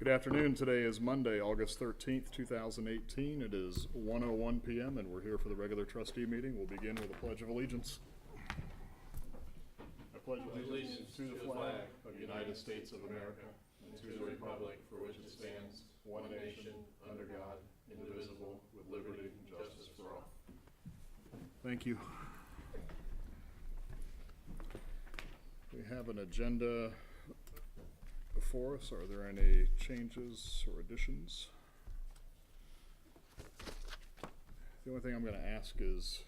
Good afternoon. Today is Monday, August 13th, 2018. It is 1:01 p.m. and we're here for the regular trustee meeting. We'll begin with a Pledge of Allegiance. I pledge allegiance to the flag of the United States of America and to the republic for which it stands, one nation, under God, indivisible, with liberty and justice for all. Thank you. We have an agenda before us. Are there any changes or additions? The only thing I'm going to ask is,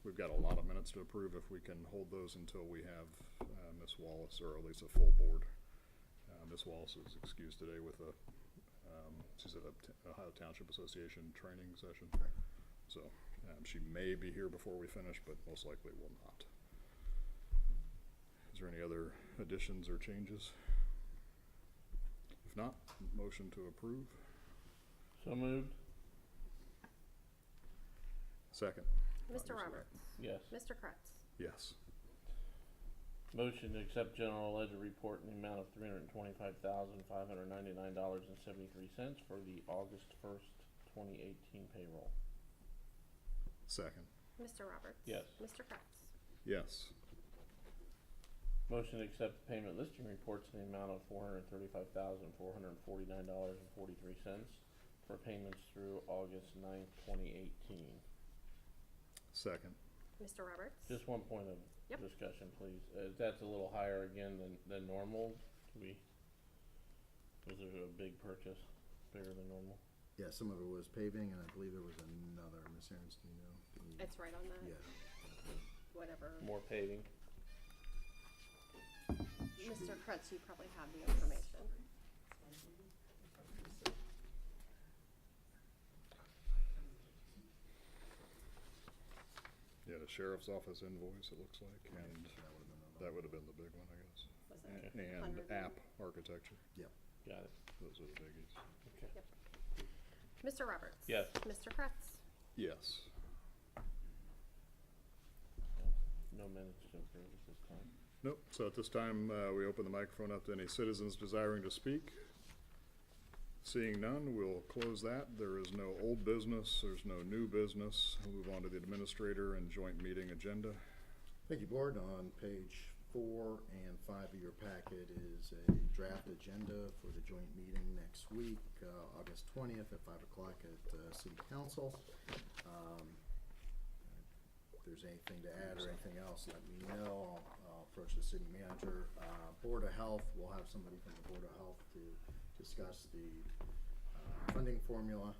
we've got a lot of minutes to approve. If we can hold those until we have Ms. Wallace, or at least a full board. Ms. Wallace is excused today with she's at a Ohio Township Association training session. So she may be here before we finish, but most likely will not. Is there any other additions or changes? If not, motion to approve. So moved. Second. Mr. Roberts. Yes. Mr. Kretz. Yes. Motion to accept general ledger report in the amount of $325,599.73 for the August 1st, 2018 payroll. Second. Mr. Roberts. Yes. Mr. Kretz. Yes. Motion to accept the payment listing reports in the amount of $435,449.43 for payments through August 9th, 2018. Second. Mr. Roberts. Just one point of discussion, please. That's a little higher again than normal. Was there a big purchase, bigger than normal? Yeah, some of it was paving, and I believe there was another. Miss Aarons, do you know? It's right on that. Yeah. Whatever. More paving. Mr. Kretz, you probably have the information. Yeah, the sheriff's office invoice, it looks like, and that would have been the big one, I guess. Was it And 100? app architecture. Yep. Got it. Those are the biggies. Okay. Yep. Mr. Roberts. Yes. Mr. Kretz. Yes. No minutes to approve at this time. Nope. So at this time, we open the microphone up to any citizens desiring to speak. Seeing none, we'll close that. There is no old business. There's no new business. We'll move on to the administrator and joint meeting agenda. Thank you, Board. On page 4 and 5 of your packet is a draft agenda for the joint meeting next week, August 20th at 5 o'clock at City Council. If there's anything to add or anything else, let me know. I'll approach the city manager. Board of Health, we'll have somebody from the Board of Health to discuss the funding formula.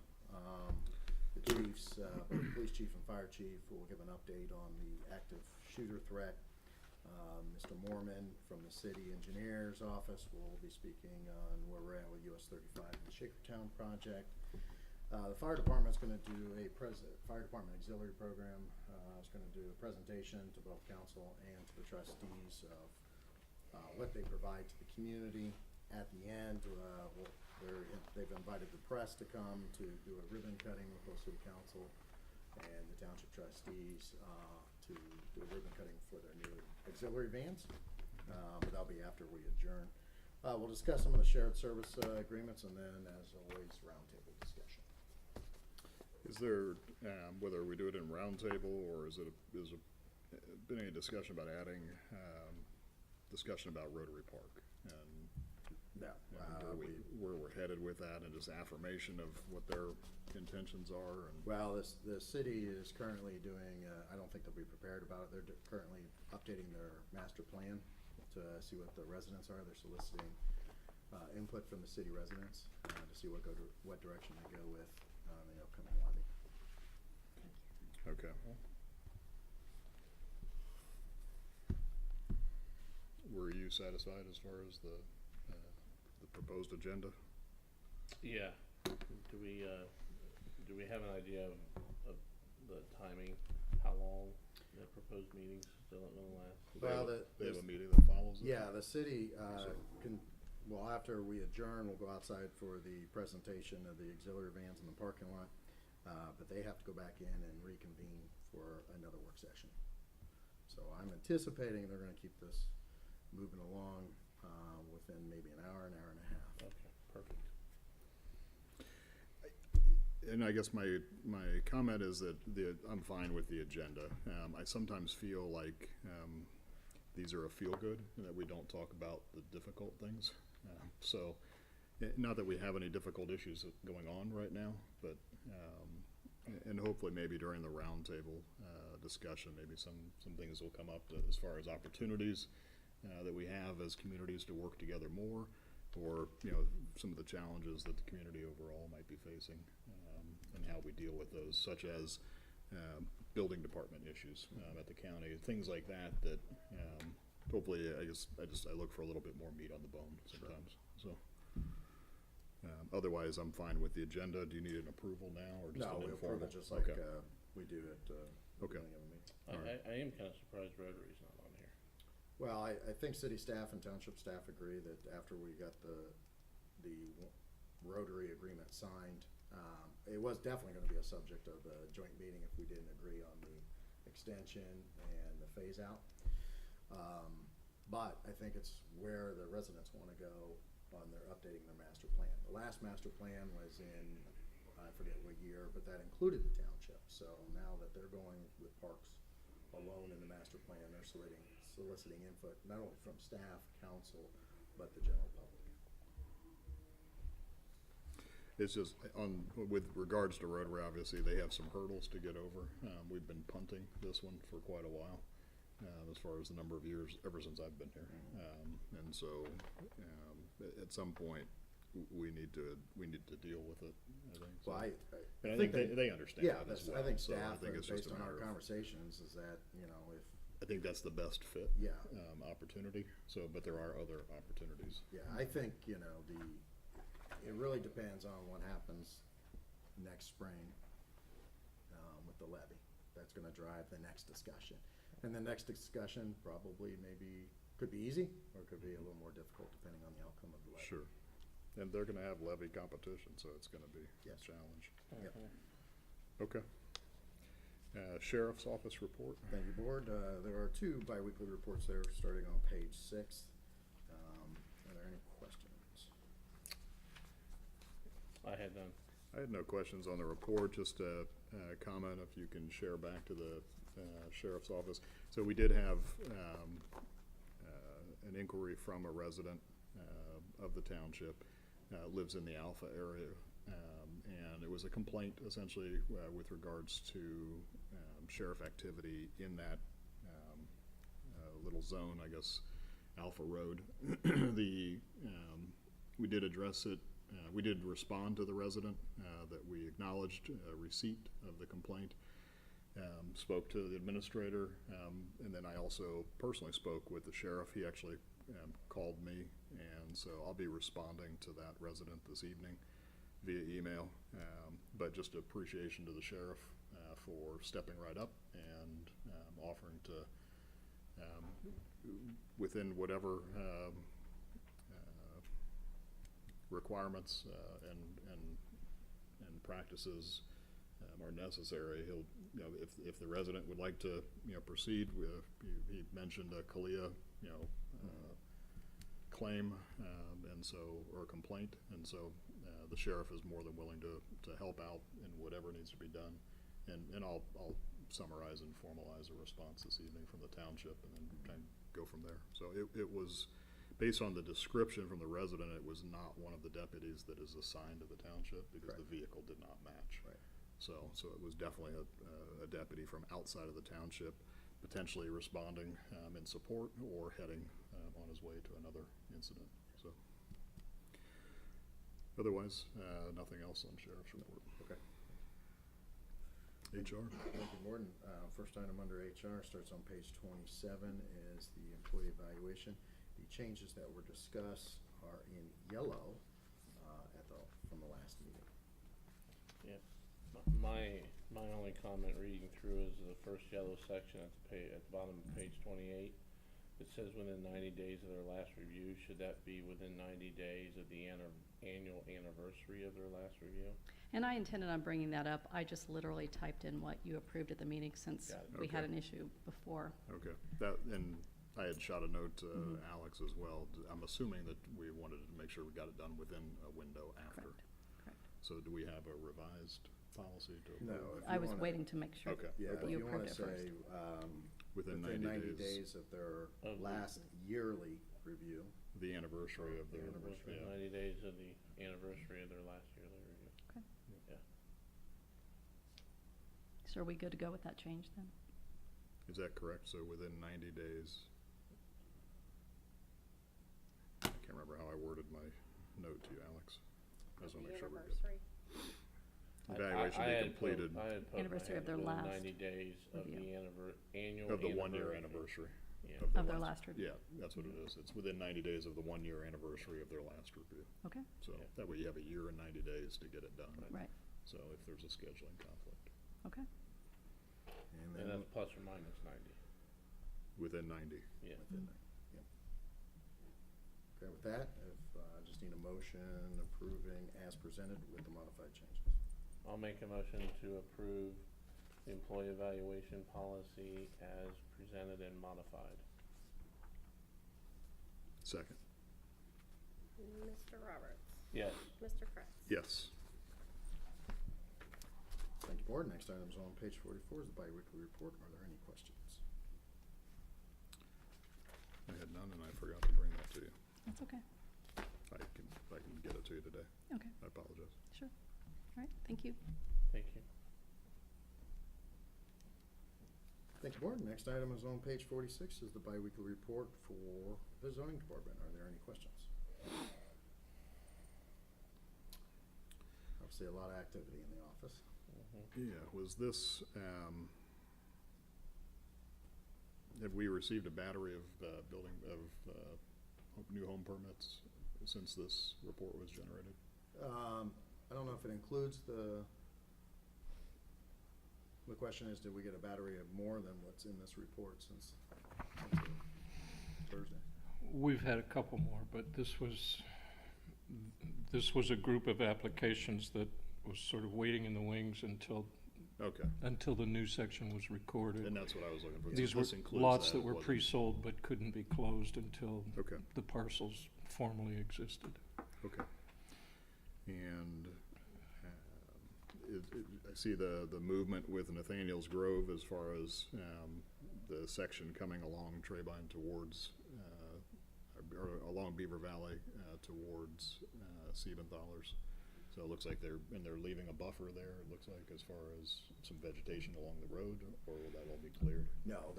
The chiefs, both the police chief and fire chief, will give an update on the active shooter threat. Mr. Moorman from the city engineer's office will be speaking on where we're at with US 35 and the Shakertown project. The fire department's going to do a fire department auxiliary program. Is going to do a presentation to both council and to the trustees of what they provide to the community. At the end, they've invited the press to come to do a ribbon cutting with both city council and the township trustees to do a ribbon cutting for their new auxiliary vans. But that'll be after we adjourn. We'll discuss some of the shared service agreements, and then, as always, roundtable discussion. Is there, whether we do it in roundtable or is been any discussion about adding discussion about Rotary Park and No, where we're headed with that, and just affirmation of what their intentions are? And well, the city is currently doing, I don't think they'll be prepared about it. They're currently updating their master plan to see what the residents are. They're soliciting input from the city residents to see what direction they go with the upcoming levy. okay. Were you satisfied as far as the proposed agenda? Yeah. Do we have an idea of the timing? How long the proposed meetings still going to last? Well, they have a meeting that follows it? Yeah, the city well, after we adjourn, we'll go outside for the presentation of the auxiliary vans in the parking lot. But they have to go back in and reconvene for another work session. So I'm anticipating they're going to keep this moving along within maybe an hour and a half. Okay, Perfect. And I guess my comment is that I'm fine with the agenda. I sometimes feel like these are a feel-good, and that we don't talk about the difficult things. So, not that we have any difficult issues going on right now, but, and hopefully maybe during the roundtable discussion, maybe some things will come up as far as opportunities that we have as communities to work together more, or, you know, some of the challenges that the community overall might be facing, and how we deal with those, such as building department issues at the county, things like that, that hopefully I look for a little bit more meat on the bone sometimes. So otherwise, I'm fine with the agenda. Do you need an approval now, or just No, an we'll informal? approve it just like Okay. we do at the Okay. beginning of the meeting. Alright. I am kinda surprised Rotary's not on here. Well, I think city staff and township staff agree that after we got the Rotary agreement signed, it was definitely gonna be a subject of a joint meeting if we didn't agree on the extension and the phase out. But I think it's where the residents wanna go on their updating their master plan. The last master plan was in, I forget what year, but that included the township. So now that they're going with parks alone in the master plan, they're soliciting input, not only from staff, council, but the general public. It's just with regards to Rotary, obviously, they have some hurdles to get over. We've been punting this one for quite a while, as far as the number of years, ever since I've been here. And so, at some point, we need to deal with it, I think. So. Well, And I think they understand yeah, that as that's, well. I think So staff, think it's just based a on our matter of- conversations, is that, you know, if, I think that's the best fit. Yeah. Opportunity. So, but there are other opportunities. yeah, I think, you know, it really depends on what happens next spring, with the levy. That's gonna drive the next discussion. And the next discussion probably could be easy, or it could be a little more difficult depending on the outcome of the levy. Sure. And they're gonna have levy competition, so it's gonna be a Yes. challenge. Yep. Okay. Sheriff's Office report. Thank you, Board. There are two biweekly reports there, starting on page 6. Are there any questions? I had none. I had no questions on the report, just a comment if you can share back to the Sheriff's Office. So we did have an inquiry from a resident of the township, lives in the Alpha area, and it was a complaint essentially with regards to sheriff activity in that little zone, I guess, Alpha Road. We did address it. We did respond to the resident that we acknowledged receipt of the complaint, spoke to the administrator, and then I also personally spoke with the sheriff. He actually called me, and so I'll be responding to that resident this evening via email. But just appreciation to the sheriff for stepping right up and offering to, within whatever requirements and practices are necessary, he'll, you know, if the resident would like to, you know, proceed with, he mentioned a CALEA, you know, claim, and so, or a complaint, and so the sheriff is more than willing to help out in whatever needs to be done, and I'll summarize and formalize a response this evening from the township, and then kind of go from there. So it was, based on the description from the resident, it was not one of the deputies that is assigned to the township, because Right. the vehicle did not match. Right. So it was definitely a deputy from outside of the township, potentially responding in support or heading on his way to another incident. So otherwise, nothing else on sheriff's report. Okay. HR. Thank you, Gordon. First item under HR starts on page 27 is the employee evaluation. The changes that were discussed are in yellow from the last meeting. Yeah. My only comment reading through is the first yellow section at the bottom of page 28. It says within 90 days of their last review. Should that be within 90 days of the annual anniversary of their last review? And I intended on bringing that up. I just literally typed in what you approved at the meeting since Got it. we had Okay. an issue before. Okay. That, and I had shot a note to Alex as well. I'm assuming that we wanted to make sure we got it done within a window after. Correct. So do we have a revised policy to No, approve? if I you was wanna- waiting to make sure. Okay. Yeah, if You you wanna approved it say, Within within 90 90 days. days of their Of the- last yearly review. The anniversary of their, Anniversary, yeah. 90 days of the anniversary of their last yearly review. Okay. Yeah. So are we good to go with that change then? Is that correct? So within 90 days? I can't remember how I worded my note to you, Alex. I just The wanna make sure we're good. anniversary. Evaluation I be had completed put, I had put Anniversary of their within last 90 days of review. the annual of the 1-year anniversary. anniversary. Yeah. Of their last review? Yeah, that's what it is. It's within 90 days of the 1-year anniversary of their last review. Okay, So Yeah. that way you have a year and 90 days to get it done. right, So if there's a scheduling conflict, okay. And And then that's plus or minus 90. within 90. Yeah. within that, yep. Okay, with that, if, just need a motion approving as presented with the modified changes. I'll make a motion to approve the employee evaluation policy as presented and modified. Second. Mr. Roberts, Yes. Mr. Kretz. Yes. Thank you, board. Next item is on page 44 is the biweekly report. Are there any questions? I had none and I forgot to bring that to you. That's okay. I can get it to you today. Okay, I apologize. sure. All right, thank you. Thank you. Thank you, board. Next item is on page 46 is the biweekly report for the zoning department. Are there any questions? Obviously, a lot of activity in the office. Yeah, was this, have we received a battery of, new home permits since this report was generated? I don't know if it includes the question is, did we get a battery of more than what's in this report since Thursday? We've had a couple more, but this was a group of applications that was sort of waiting in the wings Okay, until the new section was recorded. and that's what I was looking for. So These were this includes lots that it were wasn't- pre-sold but couldn't be closed until Okay, the parcels formally existed. okay. And I see the movement with Nathaniel's Grove as far as the section coming along Treybine towards, or along Beaver Valley towards Siebenthalers. So it looks like they're leaving a buffer there, it looks like, as far as some vegetation along the road, or will that all be cleared? No,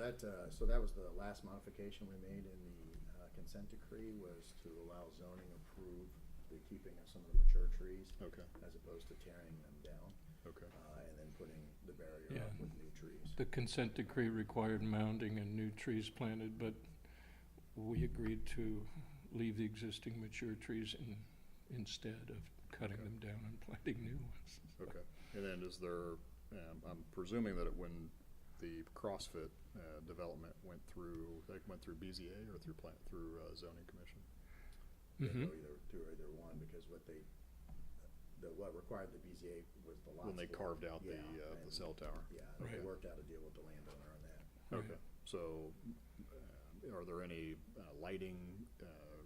so that was the last modification we made in the consent decree was to allow zoning approve the keeping of some of the mature trees Okay, as opposed to tearing them down, okay, and then putting the barrier Yeah. up with new trees. The consent decree required mounding and new trees planted, but we agreed to leave the existing mature trees instead of cutting them down and planting new ones. okay. And then is there, I'm presuming that when the CrossFit development went through BZA or through zoning commission? They Mhm. go through either one, because what required the BZA was the lots. When they carved out the and- cell tower? Yeah, and they Right. worked out a deal with the landowner on that. Okay, so are there any lighting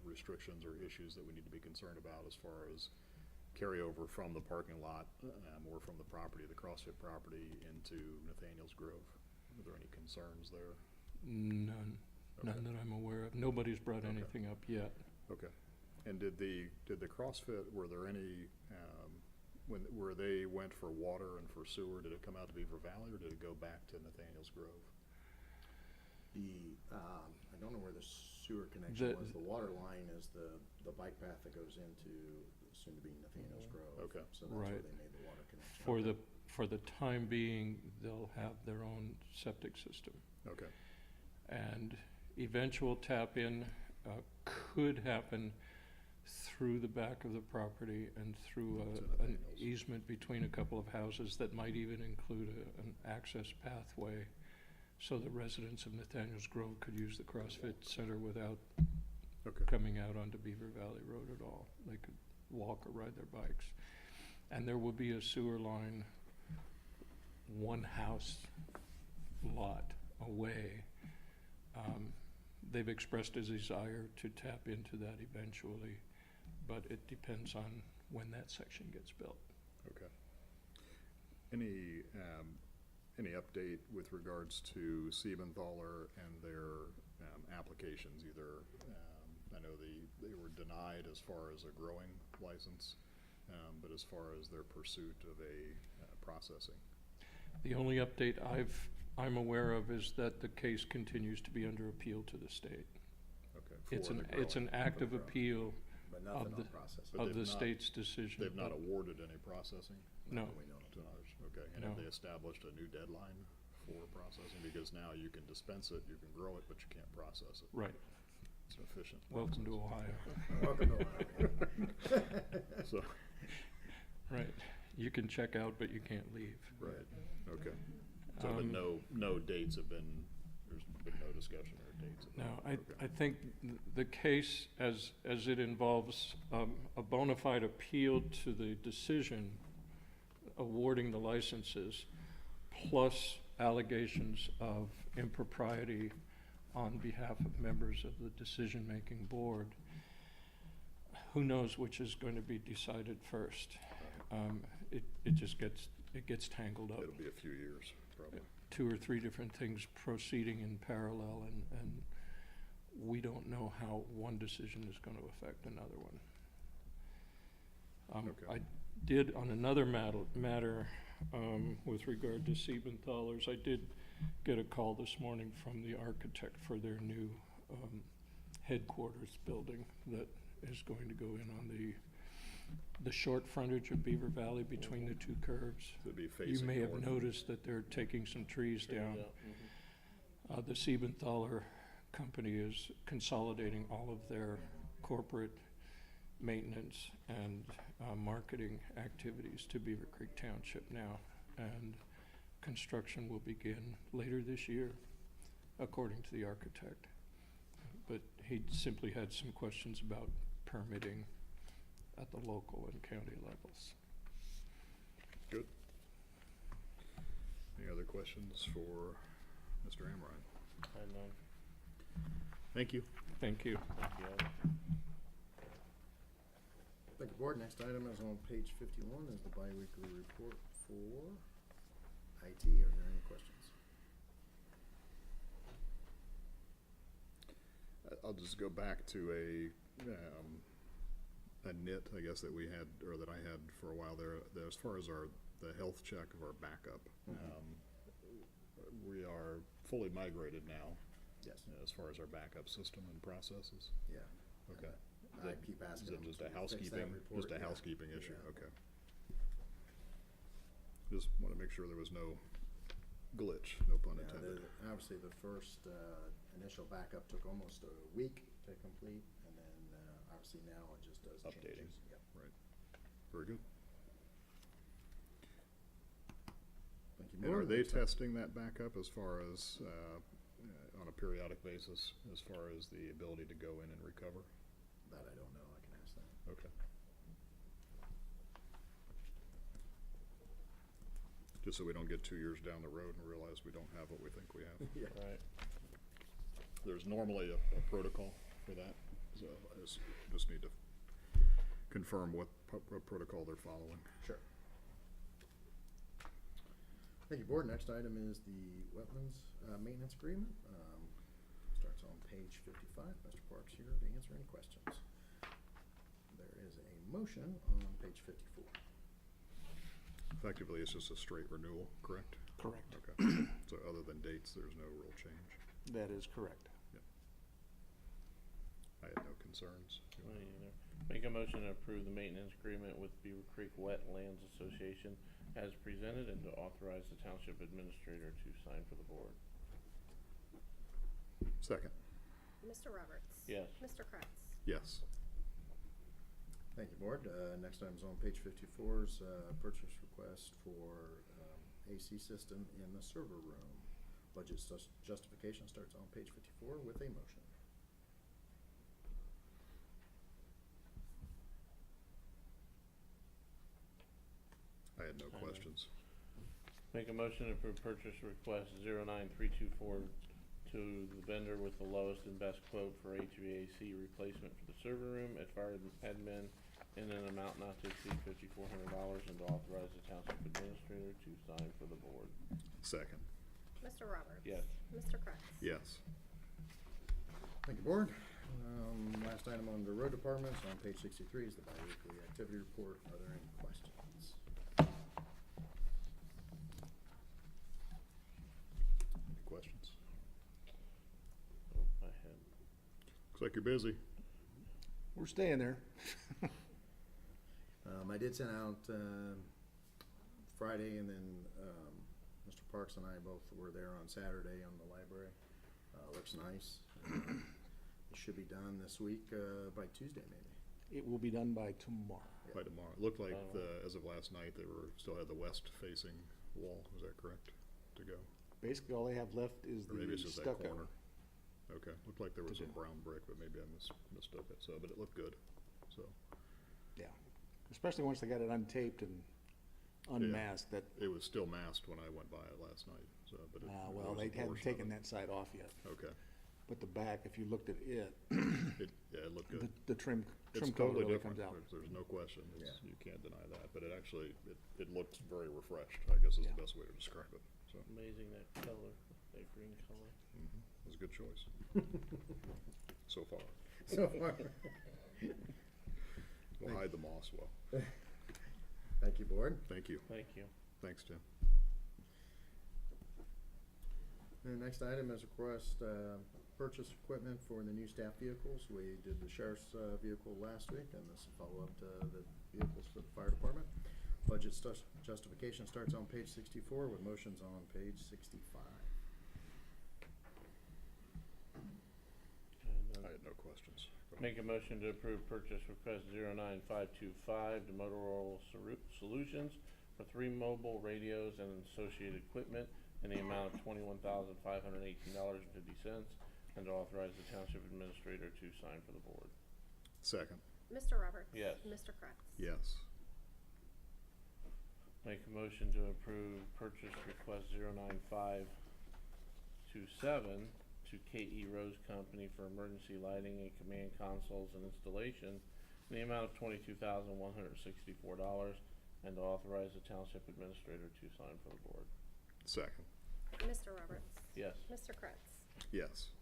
restrictions or issues that we need to be concerned about as far as carryover from the parking lot or from the property, the CrossFit property, into Nathaniel's Grove? Are there any concerns there? None that I'm aware of. Nobody's brought Okay. anything up yet. Okay. And did the CrossFit, were there any, where they went for water and for sewer, did it come out to Beaver Valley or did it go back to Nathaniel's Grove? I don't know where the sewer connection The- was. The water line is the bike path that goes into soon-to-be Nathaniel's Grove. Okay. So that's where Right. they made the water connection. For the time being, they'll have their own septic system. Okay, And eventual tap-in could happen through the back of the property and through To an Nathaniel's. easement between a couple of houses that might even include an access pathway, so the residents of Nathaniel's Grove could use the CrossFit Center without okay, coming out onto Beaver Valley Road at all. They could walk or ride their bikes. And there will be a sewer line one house lot away. they've expressed a desire to tap into that eventually, but it depends on when that section gets built. Okay. Any update with regards to Siebenthaler and their applications? Either, I know they were denied as far as a growing license, but as far as their pursuit of a processing. The only update I'm aware of is that the case continues to be under appeal to the state. Okay. It's for the it's an growing. active For the appeal But nothing Of on the- processing. But of they've the not- state's decision. They've not but- awarded any processing No. that we know of. to others. Okay. And No. have they established a new deadline for processing? Because now you can dispense it, you can grow it, but you can't process it. Right. It's an efficient. Welcome to process. Ohio. Welcome to Ohio. So, Right. You can check out, but you can't leave. right, okay. So, but no dates have been, there's been no discussion or dates? have been- No, okay. I think the case, as it involves a bona fide appeal to the decision awarding the licenses, plus allegations of impropriety on behalf of members of the decision-making board, who knows which is going to be decided first? It just gets tangled up. It'll be a few years, probably. 2 or 3 different things proceeding in parallel, and we don't know how one decision is going to affect another one. Okay. I did, on another matter with regard to Siebenthalers, I did get a call this morning from the architect for their new headquarters building that is going to go in on the short frontage of Beaver Valley between the 2 curves. It'd be facing You may have north. noticed that they're taking some trees down. The Siebenthaler company is consolidating all of their corporate maintenance and marketing activities to Beavercreek Township now. And construction will begin later this year, according to the architect. But he simply had some questions about permitting at the local and county levels. Good. Any other questions for Mr. Amrine? I know. Thank you. Thank you. Thank you. Thank you, board. Next item is on page 51 is the biweekly report for IT. Are there any questions? I'll just go back to a nit, I guess, that we had, or that I had for a while there, that as far as the health check of our backup. We are fully migrated now, Yes. as far as our backup system and processes. Yeah. Okay. I keep asking Is it them just to a fix that housekeeping, report, just a yeah. housekeeping issue? Yeah. Okay. Just want to make sure there was no glitch, no pun Yeah, intended. obviously the first initial backup took almost a week to complete, and then obviously now it just does Updating. changes. Yep. Right. Very good. Thank you, And are board. they Next item- testing that backup as far as, on a periodic basis, as far as the ability to go in and recover? That I don't know. I can ask that. Okay. Just so we don't get 2 years down the road and realize we don't have what we think we have. Yeah. Right. There's normally a protocol for that, so I just need to confirm what protocol they're following. Sure. Thank you, board. Next item is the wetlands maintenance agreement. Starts on page 55. Mr. Parks here to answer any questions. There is a motion on page 54. Effectively, it's just a straight renewal, correct? Correct. Okay. So other than dates, there's no real change. That is correct. I had no concerns. Me either. Make a motion to approve the maintenance agreement with Beaver Creek Wetlands Association as presented and to authorize the township administrator to sign for the board. Second, Mr. Roberts? Yes. Mr. Kratz? yes. Thank you, board. Next item is on page 54's purchase request for AC system in the server room. Budget justification starts on page 54 with a motion. I had no I know. questions. Make a motion to approve purchase request 09324 to the vendor with the lowest and best quote for HVAC replacement for the server room at fire admin in an amount not to exceed $5,400, and to authorize the township administrator to sign for the board. Second. Mr. Roberts? Yes. Mr. Kratz? Yes. Thank you, board. Last item on the road departments, on page 63 is the bi-weekly activity report. Are there any questions? Any questions? Oh, I had, Looks like you're busy. We're staying there. I did send out Friday, and then Mr. Parks and I both were there on Saturday on the library. Looks nice. It should be done this week by Tuesday, maybe. It will be done by tomorrow. By tomorrow. It looked like Oh. as of last night, they still had the west-facing wall. Is that correct? To go, Basically, all they have left is or maybe the it's just that stucco. corner. Okay. Looked like there was To some do. brown brick, but maybe I mistook it. So, but it looked good. So Yeah, especially once they got it untaped and unmasked. That it was still masked when I went by it last night. So, but it, well, there they was a hadn't portion of taken it. that side off yet. Okay. But the back, if you looked at it, It looked good. the trim It's coat totally really different. comes out. There's no question. Yeah. You can't deny that. But it actually, it looks very refreshed, I guess is Yeah. the best way to describe it. So, amazing that color, that green color. it was a good choice. So far. So far. We'll hide the moss well. Thank you, board. Thank you. Thank you. Thanks, Tim. The next item is request purchase equipment for the new staff vehicles. We did the sheriff's vehicle last week, and this will follow up to the vehicles for the fire department. Budget justification starts on page 64 with motions on page 65. And, I had no questions. Go ahead. make a motion to approve purchase request 09525 to Motorola Solutions for 3 mobile radios and associated equipment in the amount of $21,518.50, and to authorize the township administrator to sign for the board. Second. Mr. Roberts? Yes. Mr. Kratz? Yes. Make a motion to approve purchase request 09527 to KE Rose Company for emergency lighting and command consoles and installation in the amount of $22,164, and to authorize the township administrator to sign for the board. Second. Mr. Roberts? Yes. Mr. Kratz? Yes.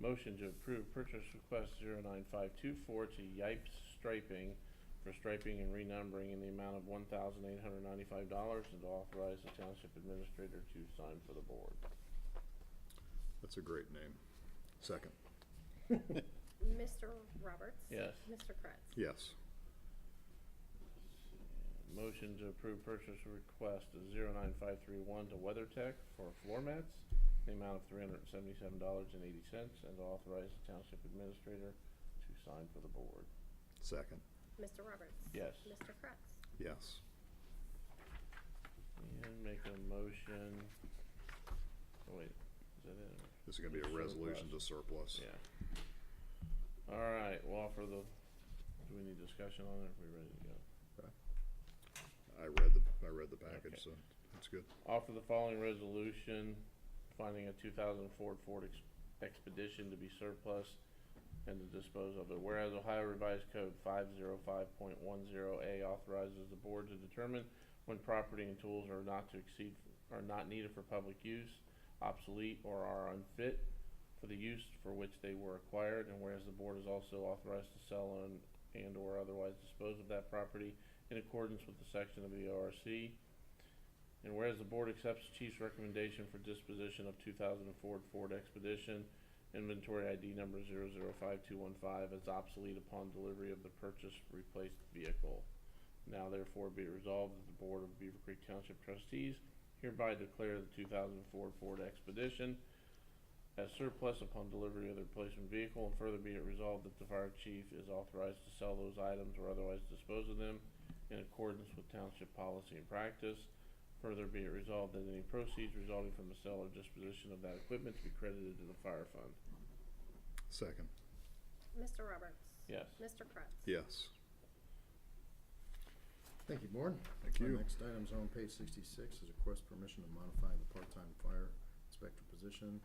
Motion to approve purchase request 09524 to Yipes Striping for striping and renumbering in the amount of $1,895, and to authorize the township administrator to sign for the board. That's a great name. Second. Mr. Roberts? Yes. Mr. Kratz? Yes. Motion to approve purchase request 09531 to WeatherTech for floor mats in the amount of $377.80, and to authorize the township administrator to sign for the board. Second. Mr. Roberts? Yes. Mr. Kratz? Yes. And make a motion, oh wait, is that it? This is gonna be a resolution to surplus. Yeah. Alright, we'll offer the, do we need discussion on it, or are we ready to go? I read the package, Okay. so that's good. Offer the following resolution, finding a 2004 Ford Expedition to be surplus and to dispose of it. Whereas Ohio Revised Code 505.10A authorizes the board to determine when property and tools are not needed for public use, obsolete, or are unfit for the use for which they were acquired, and whereas the board is also authorized to sell and or otherwise dispose of that property in accordance with the section of the ORC. And whereas the board accepts the chief's recommendation for disposition of 2004 Ford Expedition, inventory ID number 005215, as obsolete upon delivery of the purchased replaced vehicle. Now therefore be it resolved that the Board of Beavercreek Township Trustees hereby declare the 2004 Ford Expedition as surplus upon delivery of the replacement vehicle, and further be it resolved that the fire chief is authorized to sell those items or otherwise dispose of them in accordance with township policy and practice. Further be it resolved that any proceeds resulting from the sale or disposition of that equipment to be credited to the fire fund. Second. Mr. Roberts? Yes. Mr. Kratz? Yes. Thank you, board. Thank you. Our next item's on page 66 is request permission to modify the part-time fire inspector position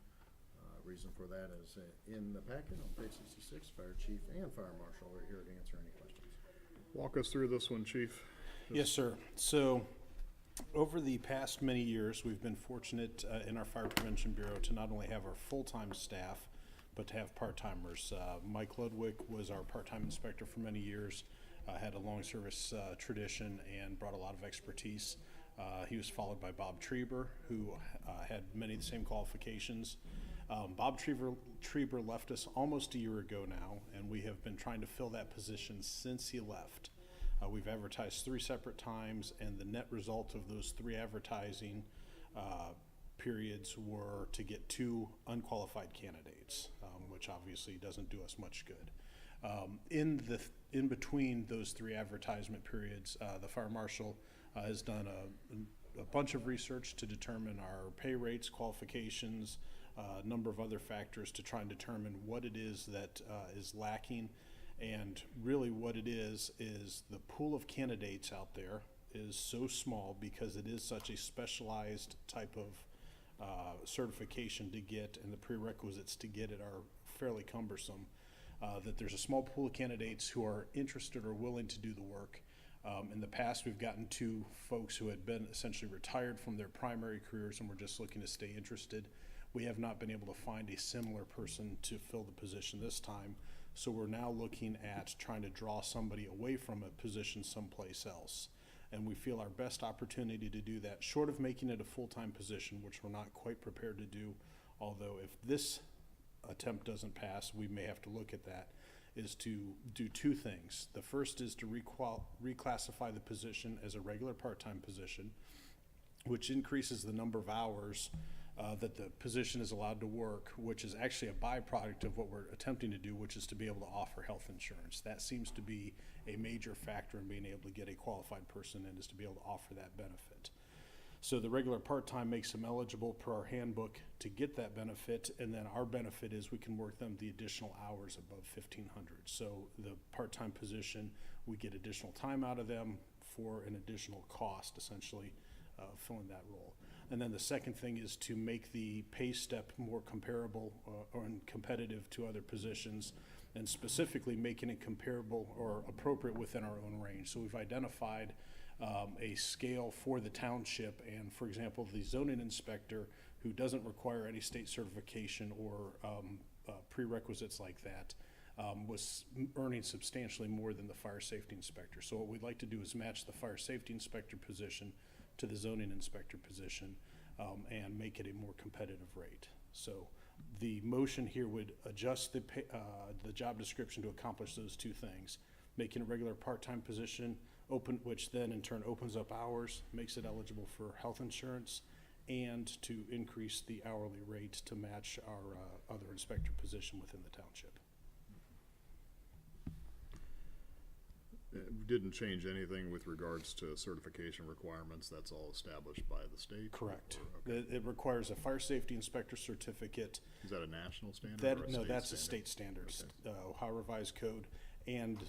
Reason for that is in the packet on page 66, fire chief and fire marshal are here to answer any questions. Walk us through this one, chief. Yes, sir. So, over the past many years, we've been fortunate in our Fire Prevention Bureau to not only have our full-time staff, but to have part-timers. Mike Ludwig was our part-time inspector for many years, had a long service tradition and brought a lot of expertise. He was followed by Bob Treber, who had many of the same qualifications. Bob Treber left us almost a year ago now, and we have been trying to fill that position since he left. We've advertised 3 separate times, and the net result of those 3 advertising periods were to get 2 unqualified candidates, which obviously doesn't do us much good. In between those 3 advertisement periods, the fire marshal has done a bunch of research to determine our pay rates, qualifications, a number of other factors to try and determine what it is that is lacking. And really what it is the pool of candidates out there is so small because it is such a specialized type of certification to get, and the prerequisites to get it are fairly cumbersome, that there's a small pool of candidates who are interested or willing to do the work. In the past, we've gotten 2 folks who had been essentially retired from their primary careers and were just looking to stay interested. We have not been able to find a similar person to fill the position this time. So we're now looking at trying to draw somebody away from a position someplace else. And we feel our best opportunity to do that, short of making it a full-time position, which we're not quite prepared to do, although if this attempt doesn't pass, we may have to look at that, is to do 2 things. The first is to reclassify the position as a regular part-time position, which increases the number of hours that the position is allowed to work, which is actually a byproduct of what we're attempting to do, which is to be able to offer health insurance. That seems to be a major factor in being able to get a qualified person in, is to be able to offer that benefit. So the regular part-time makes them eligible per our handbook to get that benefit, and then our benefit is we can work them the additional hours above 1,500. So the part-time position, we get additional time out of them for an additional cost, essentially, filling that role. And then the second thing is to make the pay step more comparable or competitive to other positions, and specifically making it comparable or appropriate within our own range. So we've identified a scale for the township, and for example, the zoning inspector, who doesn't require any state certification or prerequisites like that, was earning substantially more than the fire safety inspector. So what we'd like to do is match the fire safety inspector position to the zoning inspector position, and make it a more competitive rate. So the motion here would adjust the job description to accomplish those 2 things, making a regular part-time position open, which then in turn opens up hours, makes it eligible for health insurance, and to increase the hourly rate to match our other inspector position within the township. It didn't change anything with regards to certification requirements. That's all established by the state? Correct. Or, okay. It requires a fire safety inspector certificate. Is that a national standard? or a No, state that's a standard? state standard, Okay. Ohio Revised Code. And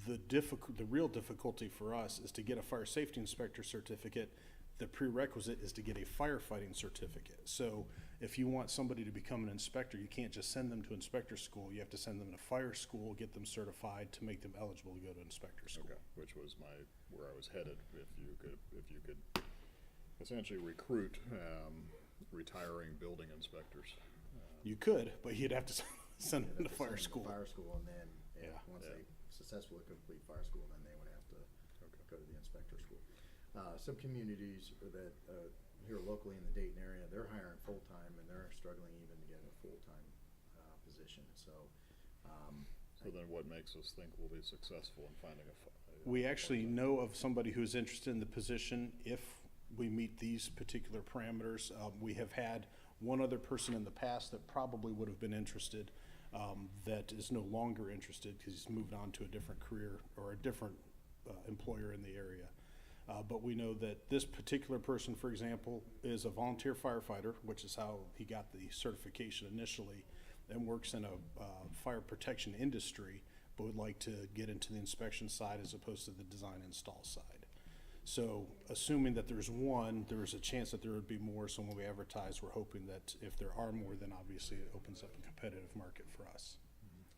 the real difficulty for us is to get a fire safety inspector certificate. The prerequisite is to get a firefighting certificate. So if you want somebody to become an inspector, you can't just send them to inspector school. You have to send them to fire school, get them certified to make them eligible to go to inspector school. Okay, which was where I was headed. If you could essentially recruit retiring building inspectors. You could, but you'd have to send them to Send fire them to school. Fire school, and then once Yeah. they successfully complete fire school, then they would have to go to the inspector school. Some communities that here locally in the Dayton area, they're hiring full-time, and they're struggling even to get a full-time position. So then what makes us think we'll be successful in finding We actually know of somebody who's interested in the position if we meet these particular parameters. We have had one other person in the past that probably would have been interested, that is no longer interested because he's moved on to a different career or a different employer in the area. But we know that this particular person, for example, is a volunteer firefighter, which is how he got the certification initially, and works in a fire protection industry, but would like to get into the inspection side as opposed to the design install side. So assuming that there's one, there is a chance that there would be more. So when we advertise, we're hoping that if there are more, then obviously it opens up a competitive market for us.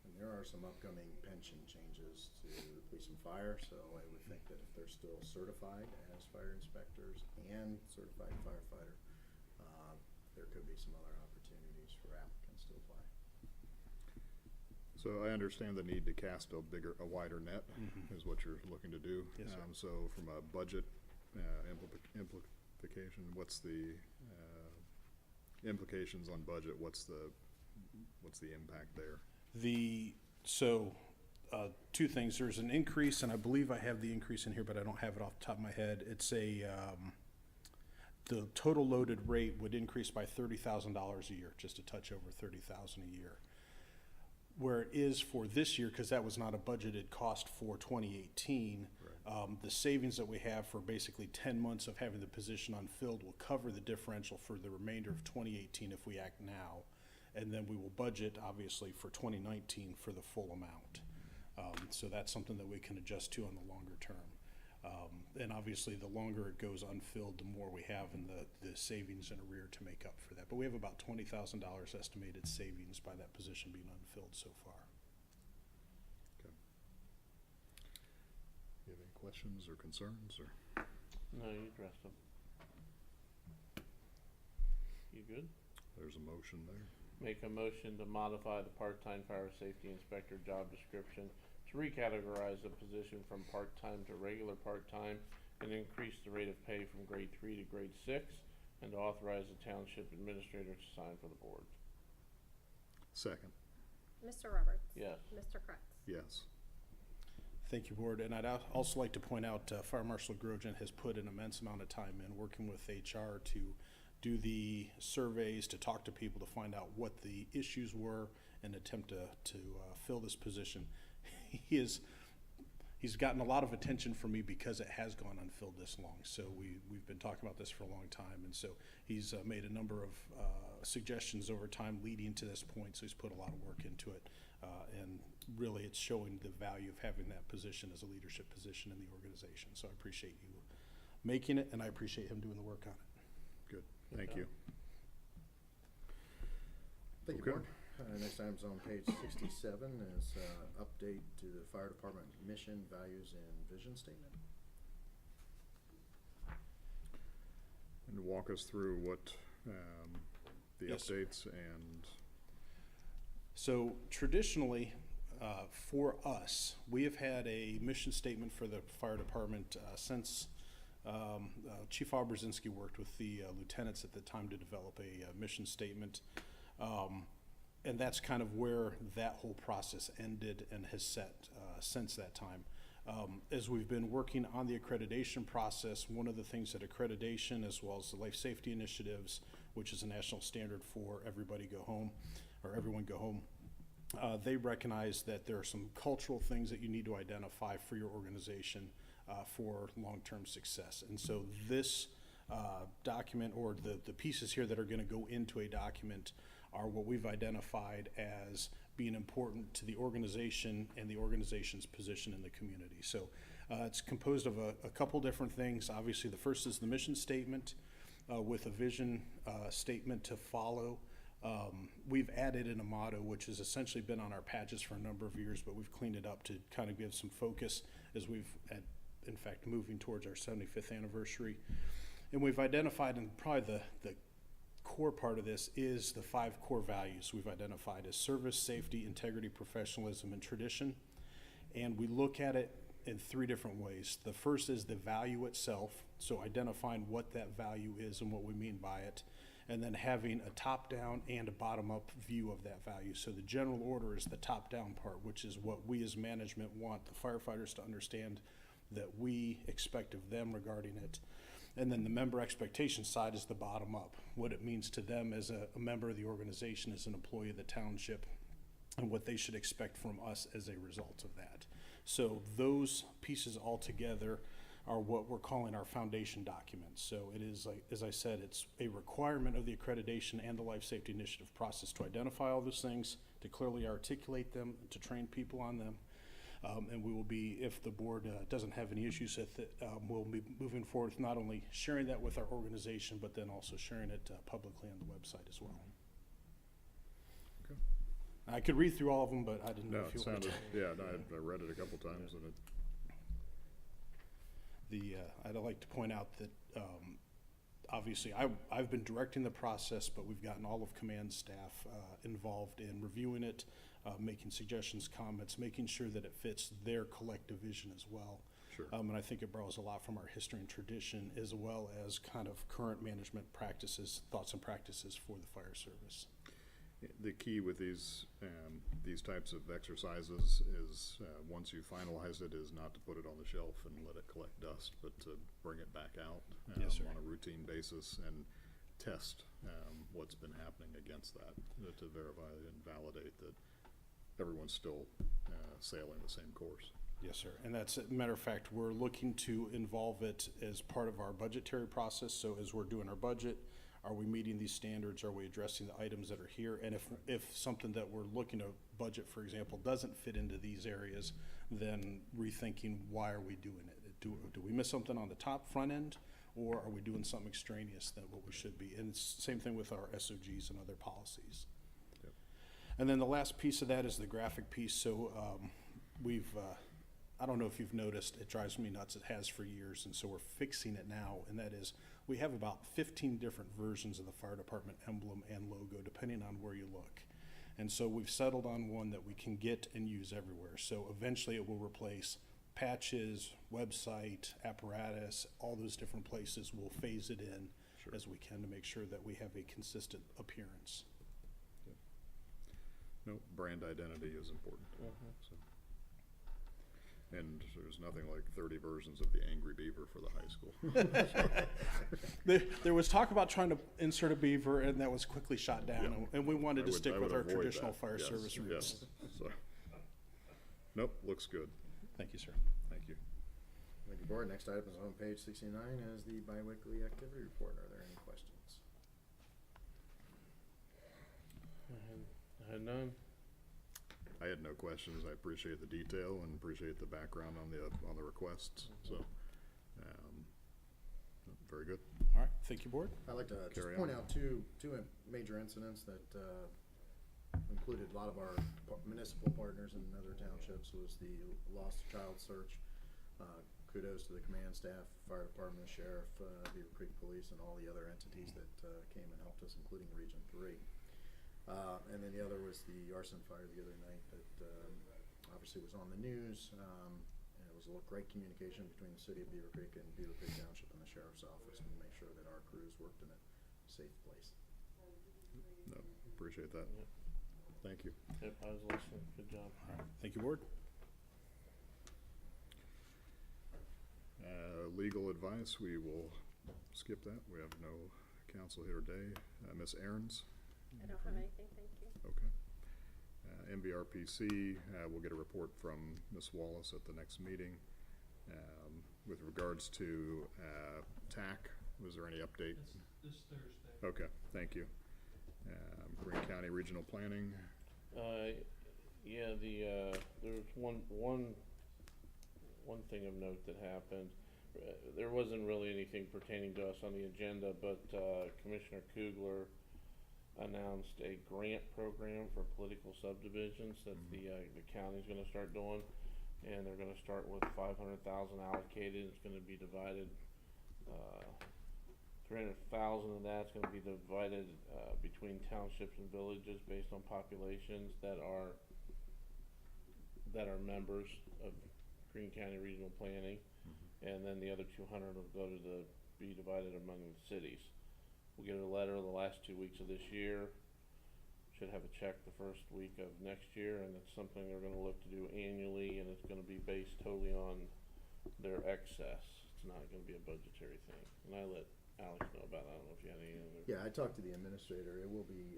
And there are some upcoming pension changes to police and fire, so I would think that if they're still certified as fire inspectors and certified firefighter, there could be some other opportunities for applicants to apply. So I understand the need to cast a wider net is what you're looking to do. Yes, sir. So from a budget implication, what's the implications on budget? What's the impact there? Two things. There's an increase, and I believe I have the increase in here, but I don't have it off the top of my head. It's the total loaded rate would increase by $30,000 a year, just a touch over $30,000 a year. Where it is for this year, because that was not a budgeted cost for 2018, the savings that we have for basically 10 months of having the position unfilled will cover the differential for the remainder of 2018 if we act now. And then we will budget, obviously, for 2019 for the full amount. So that's something that we can adjust to on the longer term. And obviously, the longer it goes unfilled, the more we have in the savings in arrear to make up for that. But we have about $20,000 estimated savings by that position being unfilled so far. Okay. You have any questions or concerns, or? No, you addressed them. You good? There's a motion there. Make a motion to modify the part-time fire safety inspector job description to recategorize the position from part-time to regular part-time and increase the rate of pay from grade 3 to grade 6, and to authorize the township administrator to sign for the board. Second. Mr. Roberts? Yes. Mr. Kretz? Yes. Thank you, Board. And I'd also like to point out Fire Marshal Grogan has put an immense amount of time in working with HR to do the surveys, to talk to people, to find out what the issues were and attempt to fill this position. He's gotten a lot of attention from me because it has gone unfilled this long. So we've been talking about this for a long time, and so he's made a number of suggestions over time leading to this point. So he's put a lot of work into it, and really it's showing the value of having that position as a leadership position in the organization. So I appreciate you making it, and I appreciate him doing the work on it. Good. Thank you. Thank Okay. you, Board. Next item's on page 67 is update to the fire department mission, values, and vision statement. And walk us through what the Yes, sir. updates and So traditionally, for us, we have had a mission statement for the fire department since Chief Oberzinski worked with the lieutenants at the time to develop a mission statement. And that's kind of where that whole process ended and has set since that time. As we've been working on the accreditation process, one of the things that accreditation, as well as the life safety initiatives, which is a national standard for everybody go home, or everyone go home, they recognize that there are some cultural things that you need to identify for your organization for long-term success. And so this document, or the pieces here that are going to go into a document, are what we've identified as being important to the organization and the organization's position in the community. So it's composed of a couple different things. Obviously, the first is the mission statement with a vision statement to follow. We've added in a motto, which has essentially been on our patches for a number of years, but we've cleaned it up to kind of give some focus as we've, in fact, moving towards our 75th anniversary. And we've identified, and probably the core part of this is the 5 core values we've identified as service, safety, integrity, professionalism, and tradition. And we look at it in 3 different ways. The first is the value itself, so identifying what that value is and what we mean by it, and then having a top-down and a bottom-up view of that value. So the general order is the top-down part, which is what we as management want the firefighters to understand that we expect of them regarding it. And then the member expectation side is the bottom up, what it means to them as a member of the organization, as an employee of the township, and what they should expect from us as a result of that. So those pieces all together are what we're calling our foundation documents. So it is, like, as I said, it's a requirement of the accreditation and the life safety initiative process to identify all those things, to clearly articulate them, to train people on them. And we will be, if the board doesn't have any issues with it, we'll be moving forward with not only sharing that with our organization, but then also sharing it publicly on the website as well. Okay. I could read through all of them, but I didn't know No, if it you wanted sounded, to. yeah, no, I read it a couple times and it, I'd like to point out that obviously I've been directing the process, but we've gotten all of command staff involved in reviewing it, making suggestions, comments, making sure that it fits their collective vision as well. sure. And I think it borrows a lot from our history and tradition, as well as kind of current management practices, thoughts and practices for the fire service. The key with these types of exercises is, once you finalize it, is not to put it on the shelf and let it collect dust, but to bring it back out Yes, sir. on a routine basis and test what's been happening against that, to verify and validate that everyone's still sailing the same course. Yes, sir. And that's, a matter of fact, we're looking to involve it as part of our budgetary process. So as we're doing our budget, are we meeting these standards? Are we addressing the items that are here? And if something that we're looking to budget, for example, doesn't fit into these areas, then rethinking why are we doing it? Do we miss something on the top front end, or are we doing something extraneous than what we should be? And it's the same thing with our SOGs and other policies. Yep. And then the last piece of that is the graphic piece. So I don't know if you've noticed, it drives me nuts, it has for years, and so we're fixing it now, and that is, we have about 15 different versions of the fire department emblem and logo, depending on where you look. And so we've settled on one that we can get and use everywhere. So eventually it will replace patches, website, apparatus, all those different places. We'll phase it in Sure. as we can to make sure that we have a consistent appearance. No, brand identity is important. So. And there's nothing like 30 versions of the Angry Beaver for the high school. There was talk about trying to insert a beaver, and that was quickly shot down, Yeah. and we wanted to I stick would with our avoid traditional that. fire Yes, service roots. Yes, so. Nope, looks good. Thank you, sir. Thank you. Thank you, board. Next item is on page 69 is the biweekly activity report. Are there any questions? I had none. I had no questions. I appreciate the detail and appreciate the background on the requests. So, very good. All right, thank you, board. I'd like to just Carry point on. out two major incidents that included a lot of our municipal partners in other townships. Was the lost child search. Kudos to the command staff, fire department, sheriff, Beavercreek Police, and all the other entities that came and helped us, including Region 3. And then the other was the arson fire the other night that obviously was on the news. And it was a great communication between the city of Beavercreek and Beavercreek Township and the sheriff's office to make sure that our crews worked in a safe place. No, appreciate that. Yep. Thank you. Yep, I was listening. Good job. All right, thank you, board. Legal advice, we will skip that. We have no counsel here today. Ms. Aarons? I don't have anything, thank you. Okay. MVRPC, we'll get a report from Ms. Wallace at the next meeting. With regards to TAC, was there any update? This Thursday. Okay, thank you. Greene County Regional Planning, Yeah, there was one thing of note that happened. There wasn't really anything pertaining to us on the agenda, but Commissioner Kugler announced a grant program for political subdivisions that the county's going to start doing, and they're going to start with $500,000 allocated. It's going to be divided. 300,000 of that's going to be divided between townships and villages based on populations that are members of Greene County Regional Planning, and then the other 200 will go to be divided among the cities. We'll get a letter the last 2 weeks of this year. Should have a check the first week of next year, and it's something they're going to look to do annually, and it's going to be based totally on their excess. It's not going to be a budgetary thing. And I let Alex know about it. I don't know if you had any other. Yeah, I talked to the administrator. It will be,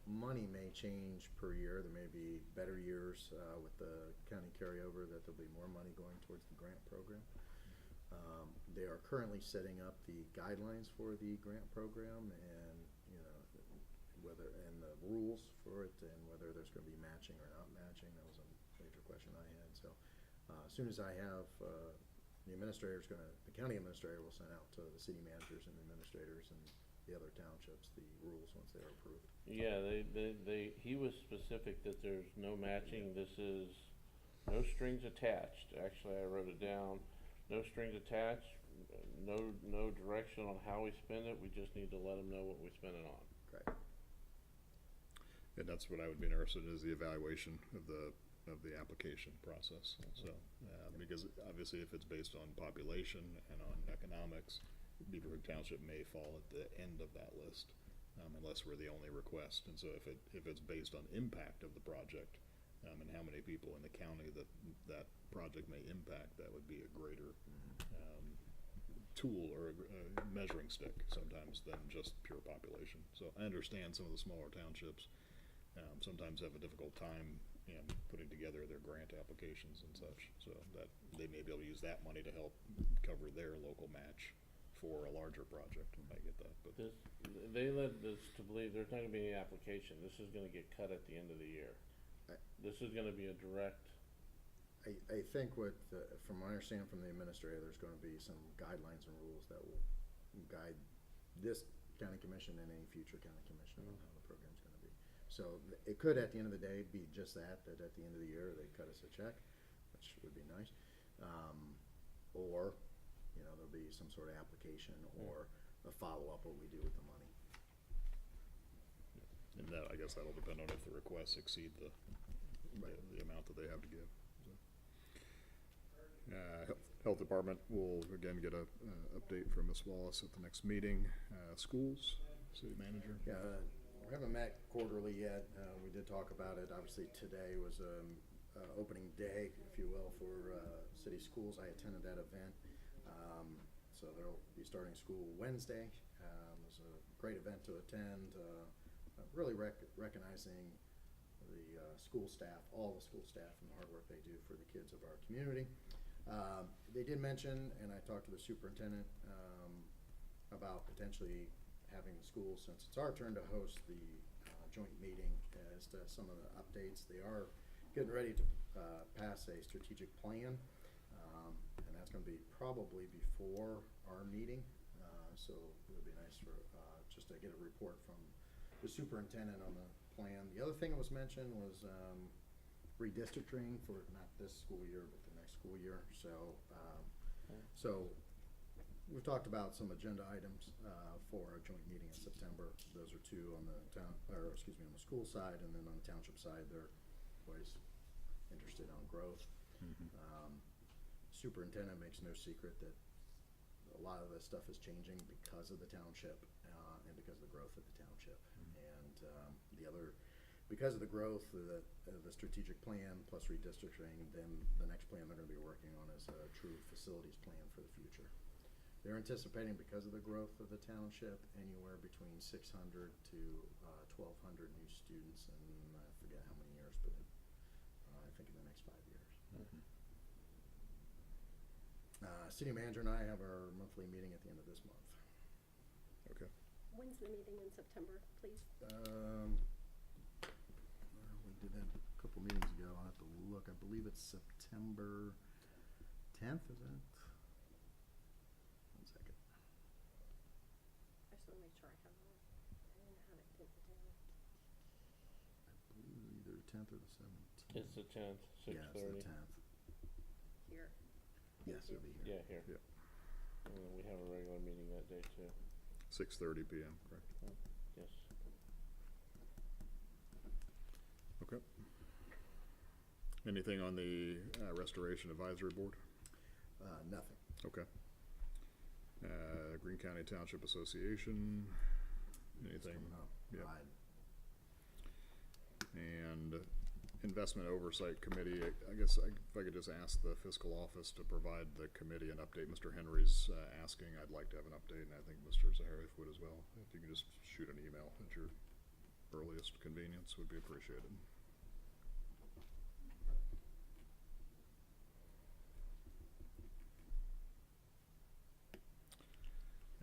money may change per year. There may be better years with the county carryover that there'll be more money going towards the grant program. They are currently setting up the guidelines for the grant program and, whether, and the rules for it and whether there's going to be matching or not matching. That was a major question I had, so, as soon as I have, the county administrator will send out to the city managers and administrators and the other townships the rules once they're approved. Yeah, he was specific that there's no matching, this is no strings attached. Actually, I wrote it down, no strings attached, no direction on how we spend it, we just need to let them know what we spend it on. Correct. And that's what I would be interested in, is the evaluation of the application process. So, because obviously if it's based on population and on economics, Beavercreek Township may fall at the end of that list, unless we're the only request. And so if it's based on impact of the project, and how many people in the county that project may impact, that would be a greater tool or a measuring stick sometimes than just pure population. So I understand some of the smaller townships sometimes have a difficult time putting together their grant applications and such, so that they may be able to use that money to help cover their local match for a larger project. I get that, but They led us to believe there's not gonna be any application, this is gonna get cut at the end of the year. This is gonna be a direct. I think from what I understand from the administrator, there's gonna be some guidelines and rules that will guide this county commission and any future county commission on how the program's gonna be. So it could, at the end of the day, be just that at the end of the year, they cut us a check, which would be nice. Or, there'll be some sort of application or a follow-up what we do with the money. and that, I guess that'll depend on if the requests exceed the amount that they have to give. Health Department will again get a update from Ms. Wallace at the next meeting. Schools, City Manager. Yeah, we haven't met quarterly yet. We did talk about it. Obviously, today was opening day, if you will, for city schools. I attended that event. So they'll be starting school Wednesday. It was a great event to attend. Really recognizing the school staff, all the school staff, and the hard work they do for the kids of our community. They did mention, and I talked to the superintendent about potentially having the schools, since it's our turn to host the joint meeting, as to some of the updates. They are getting ready to pass a strategic plan, and that's going to be probably before our meeting. So it would be nice for just to get a report from the superintendent on the plan. The other thing that was mentioned was redistricting for not this school year, but the next school year. So we've talked about some agenda items for our joint meeting in September. Those are two on the on the school side, and then on the township side, they're always interested on growth. Superintendent makes no secret that a lot of this stuff is changing because of the township and because of the growth of the township. And because of the growth of the strategic plan plus redistricting, then the next plan they're going to be working on is a true facilities plan for the future. They're anticipating, because of the growth of the township, anywhere between 600 to 1,200 new students, and I forget how many years, but I think in the next 5 years. City manager and I have our monthly meeting at the end of this month. Okay. When's the meeting in September, please? We did that a couple meetings ago. I'll have to look. I believe it's September 10th, is that? One second. I just wanna make sure I have it. I didn't have it pinned down. I believe either 10th or the 17th. It's the 10th, 6:30. Yeah, it's the 10th. Here. Yes, it'll be here. Yeah, here. Yeah. And then we have a regular meeting that day too. 6:30 p.m. Correct. Yes. Okay. Anything on the Restoration Advisory Board? Nothing. Okay. Greene County Township Association, anything? Coming up. Yep. Right. And Investment Oversight Committee, I guess if I could just ask the fiscal office to provide the committee an update. Mr. Henry's asking, I'd like to have an update, and I think Mr. Zahariff would as well. If you can just shoot an email at your earliest convenience, would be appreciated.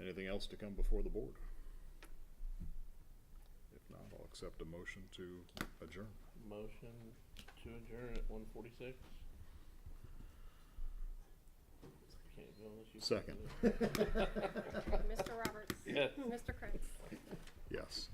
Anything else to come before the board? If not, I'll accept a motion to adjourn. Motion to adjourn at 1:46. Can't go unless you. Second. Mr. Roberts. Yes. Mr. Kreitz. Yes.